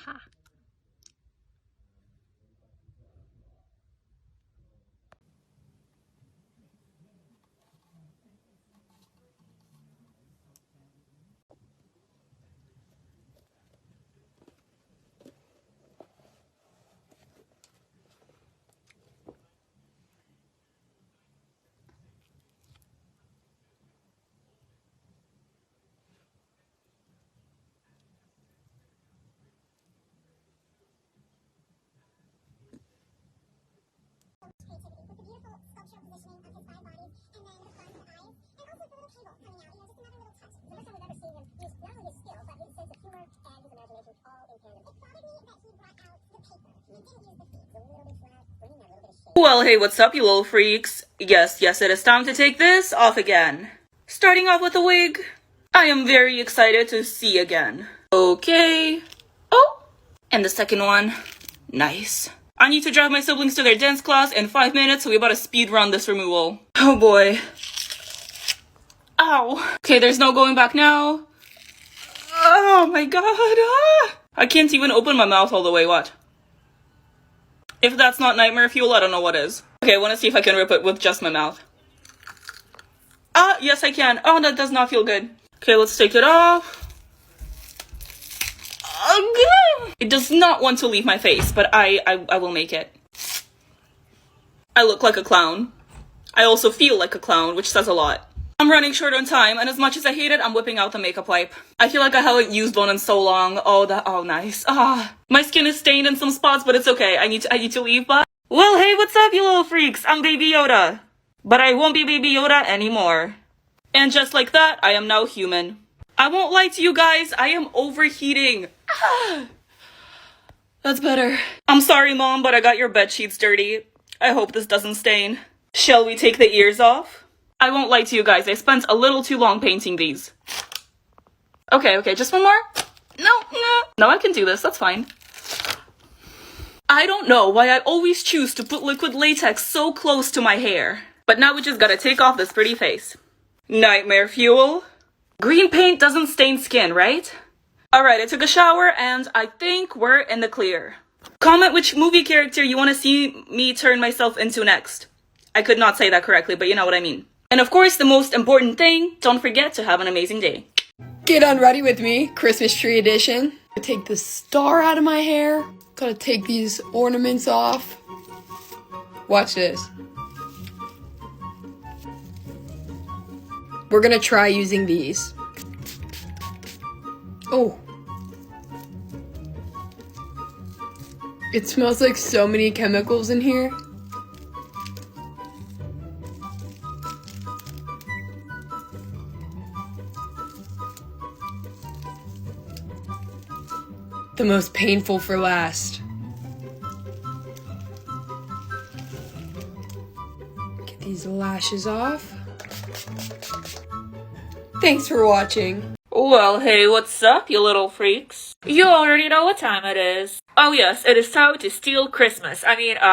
Ha. Well, hey, what's up, you little freaks? Yes, it is time to take this off again. Starting off with a wig. I am very excited to see again. Okay. Oh, and the second one. Nice. I need to drive my siblings to their dance class in 5 minutes, so we about to speed run this removal. Oh boy. Ow. Okay, there's no going back now. Oh my god. Ah. I can't even open my mouth all the way, what? If that's not nightmare fuel, I don't know what is. Okay, I want to see if I can rip it with just my mouth. Ah, yes I can. Oh, that does not feel good. Okay, let's take it off. It does not want to leave my face, but I will make it. I look like a clown. I also feel like a clown, which says a lot. I'm running short on time, and as much as I hate it, I'm whipping out the makeup wipe. I feel like I haven't used one in so long. Oh, nice. Ah, my skin is stained in some spots, but it's okay. I need to leave, but... Well, hey, what's up, you little freaks? I'm Baby Yoda. But I won't be Baby Yoda anymore. And just like that, I am now human. I won't lie to you guys, I am overheating. Ah, that's better. I'm sorry, Mom, but I got your bed sheets dirty. I hope this doesn't stain. Shall we take the ears off? I won't lie to you guys, I spent a little too long painting these. Okay, just one more? No, I can do this, that's fine. I don't know why I always choose to put liquid latex so close to my hair. But now we just gotta take off this pretty face. Nightmare fuel. Green paint doesn't stain skin, right? Alright, I took a shower and I think we're in the clear. Comment which movie character you want to see me turn myself into next. I could not say that correctly, but you know what I mean. And of course, the most important thing, don't forget to have an amazing day. Get unready with me, Christmas tree edition. I take the star out of my hair. Gotta take these ornaments off. Watch this. We're gonna try using these. Oh. It smells like so many chemicals in here. The most painful for last. Get these lashes off. Thanks for watching. Well, hey, what's up, you little freaks? You already know what time it is. Oh yes, it is time to steal Christmas.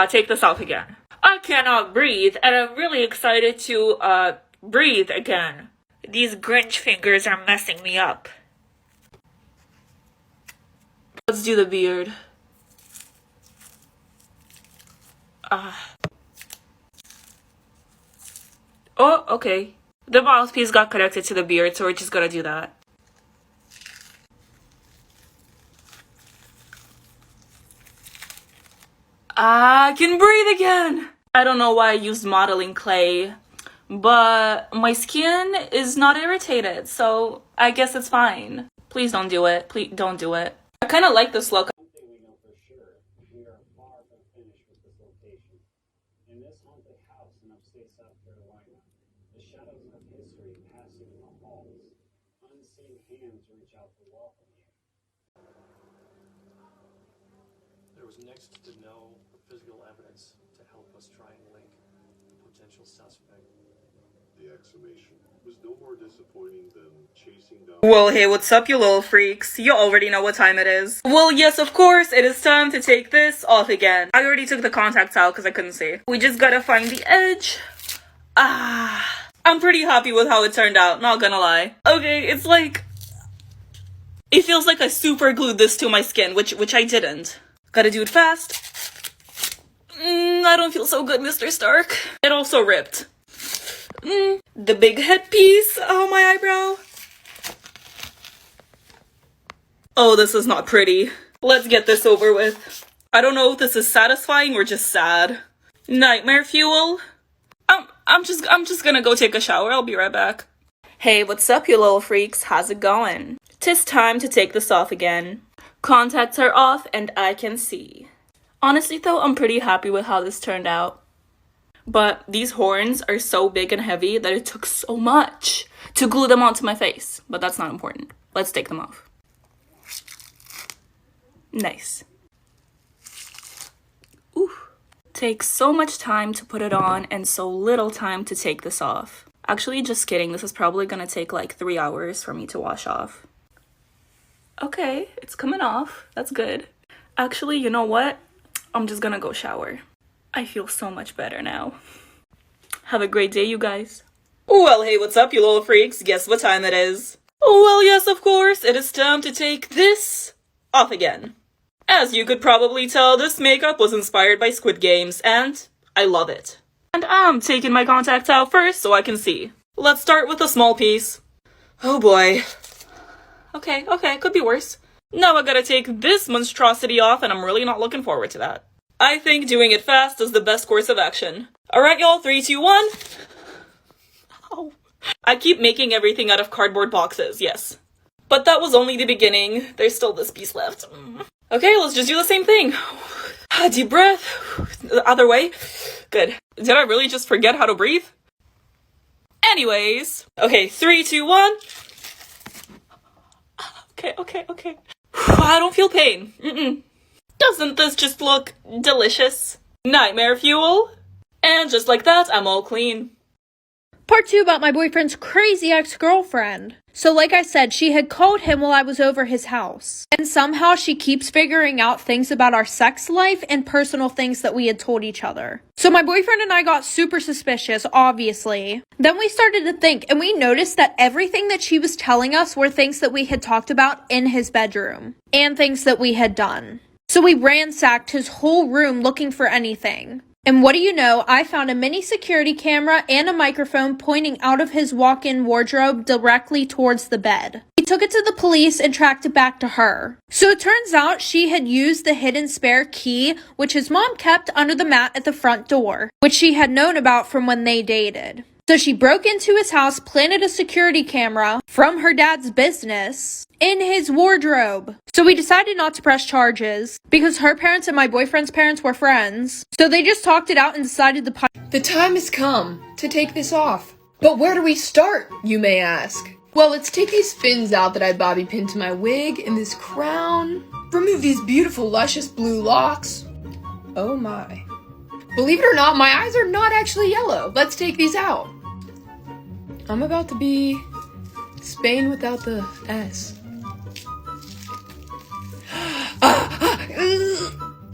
Take this off again. I cannot breathe, and I'm really excited to, breathe again. These Grinch fingers are messing me up. Let's do the beard. Oh, okay. The mouthpiece got connected to the beard, so we're just gonna do that. I can breathe again! I don't know why I used modeling clay, but my skin is not irritated, so I guess it's fine. Please don't do it. Please don't do it. I kind of like this look. One thing we know for sure, we are far from finished with this location. In this haunted house in upstate South Carolina, the shadows of history passing in the halls, unseen hands reach out to welcome you. There was next to no physical evidence to help us try and link the potential suspect. The exhumation was no more disappointing than chasing down. Well, hey, what's up, you little freaks? You already know what time it is. Well, yes, of course, it is time to take this off again. I already took the contacts out because I couldn't see. We just gotta find the edge. I'm pretty happy with how it turned out, not gonna lie. Okay, it's like... It feels like I super glued this to my skin, which I didn't. Gotta do it fast. I don't feel so good, Mr. Stark. It also ripped. The big headpiece. Oh, my eyebrow. Oh, this is not pretty. Let's get this over with. I don't know if this is satisfying or just sad. Nightmare fuel. I'm just gonna go take a shower. I'll be right back. Hey, what's up, you little freaks? How's it going? 'Tis time to take this off again. Contacts are off and I can see. Honestly though, I'm pretty happy with how this turned out. But these horns are so big and heavy that it took so much to glue them onto my face. But that's not important. Let's take them off. Nice. Ooh. Takes so much time to put it on and so little time to take this off. Actually, just kidding. This is probably gonna take like 3 hours for me to wash off. Okay, it's coming off. That's good. Actually, you know what? I'm just gonna go shower. I feel so much better now. Have a great day, you guys. Well, hey, what's up, you little freaks? Guess what time it is? Well, yes, of course. It is time to take this off again. As you could probably tell, this makeup was inspired by Squid Games, and I love it. And I'm taking my contacts out first so I can see. Let's start with a small piece. Oh boy. Okay, could be worse. Now I gotta take this monstrosity off, and I'm really not looking forward to that. I think doing it fast is the best course of action. Alright, y'all, 3, 2, 1. Oh. I keep making everything out of cardboard boxes, yes. But that was only the beginning. There's still this piece left. Okay, let's just do the same thing. Deep breath. The other way. Good. Did I really just forget how to breathe? Anyways. Okay, 3, 2, 1. Okay. I don't feel pain. Doesn't this just look delicious? Nightmare fuel. And just like that, I'm all clean. Part 2 about my boyfriend's crazy ex-girlfriend. So like I said, she had called him while I was over his house. And somehow she keeps figuring out things about our sex life and personal things that we had told each other. So my boyfriend and I got super suspicious, obviously. Then we started to think, and we noticed that everything that she was telling us were things that we had talked about in his bedroom. And things that we had done. So we ransacked his whole room looking for anything. And what do you know, I found a mini security camera and a microphone pointing out of his walk-in wardrobe directly towards the bed. We took it to the police and tracked it back to her. So it turns out she had used the hidden spare key, which his mom kept under the mat at the front door, which she had known about from when they dated. So she broke into his house, planted a security camera from her dad's business in his wardrobe. So we decided not to press charges because her parents and my boyfriend's parents were friends. So they just talked it out and decided to The time has come to take this off. But where do we start, you may ask? Well, let's take these fins out that I bobby pinned to my wig and this crown. Remove these beautiful, luscious blue locks. Oh my. Believe it or not, my eyes are not actually yellow. Let's take these out. I'm about to be Spain without the S.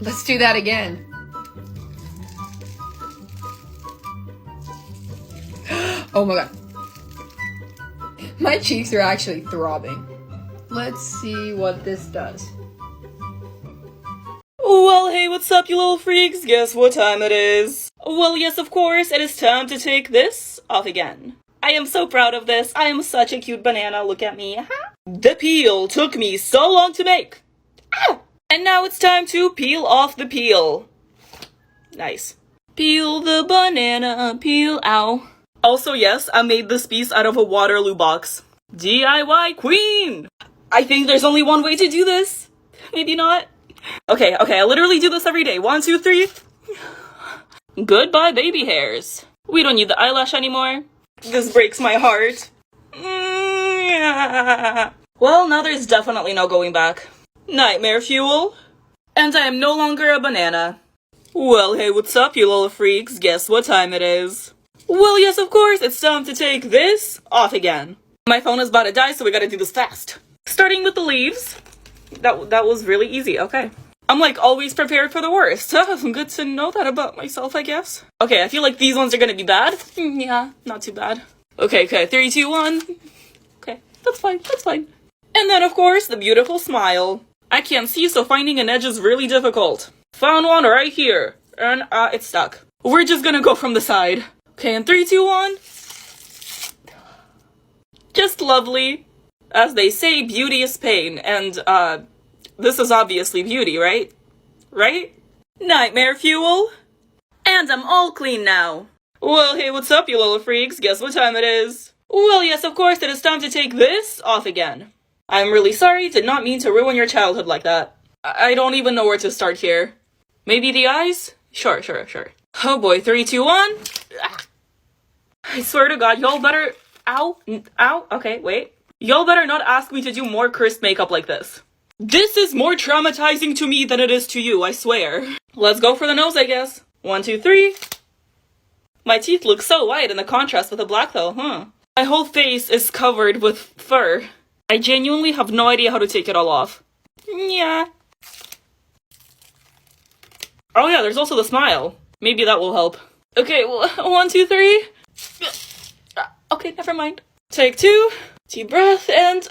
Let's do that again. Oh my god. My cheeks are actually throbbing. Let's see what this does. Well, hey, what's up, you little freaks? Guess what time it is? Well, yes, of course, it is time to take this off again. I am so proud of this. I am such a cute banana. Look at me. The peel took me so long to make. Ow! And now it's time to peel off the peel. Nice. Peel the banana, peel, ow. Also, yes, I made this piece out of a Waterloo box. DIY queen! I think there's only one way to do this. Maybe not. Okay, I literally do this every day. 1, 2, 3. Goodbye, baby hairs. We don't need the eyelash anymore. This breaks my heart. Well, now there's definitely no going back. Nightmare fuel. And I am no longer a banana. Well, hey, what's up, you little freaks? Guess what time it is? Well, yes, of course, it's time to take this off again. My phone is about to die, so we gotta do this fast. Starting with the leaves. That was really easy, okay. I'm like always prepared for the worst. Good to know that about myself, I guess. Okay, I feel like these ones are gonna be bad. Yeah, not too bad. Okay, 3, 2, 1. Okay, that's fine, that's fine. And then, of course, the beautiful smile. I can't see, so finding an edge is really difficult. Found one right here. And, it's stuck. We're just gonna go from the side. Okay, in 3, 2, 1. Just lovely. As they say, beauty is pain. And, this is obviously beauty, right? Right? Nightmare fuel. And I'm all clean now. Well, hey, what's up, you little freaks? Guess what time it is? Well, yes, of course, it is time to take this off again. I'm really sorry, did not mean to ruin your childhood like that. I don't even know where to start here. Maybe the eyes? Sure. Oh boy, 3, 2, 1. I swear to God, y'all better... Ow. Okay, wait. Y'all better not ask me to do more cursed makeup like this. This is more traumatizing to me than it is to you, I swear. Let's go for the nose, I guess. 1, 2, 3. My teeth look so white in the contrast with the black though, huh? My whole face is covered with fur. I genuinely have no idea how to take it all off. Yeah. Oh yeah, there's also the smile. Maybe that will help. Okay, 1, 2, 3. Okay, never mind. Take 2. Deep breath and...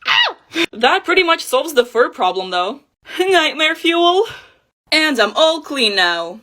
Ow! That pretty much solves the fur problem though. Nightmare fuel. And I'm all clean now.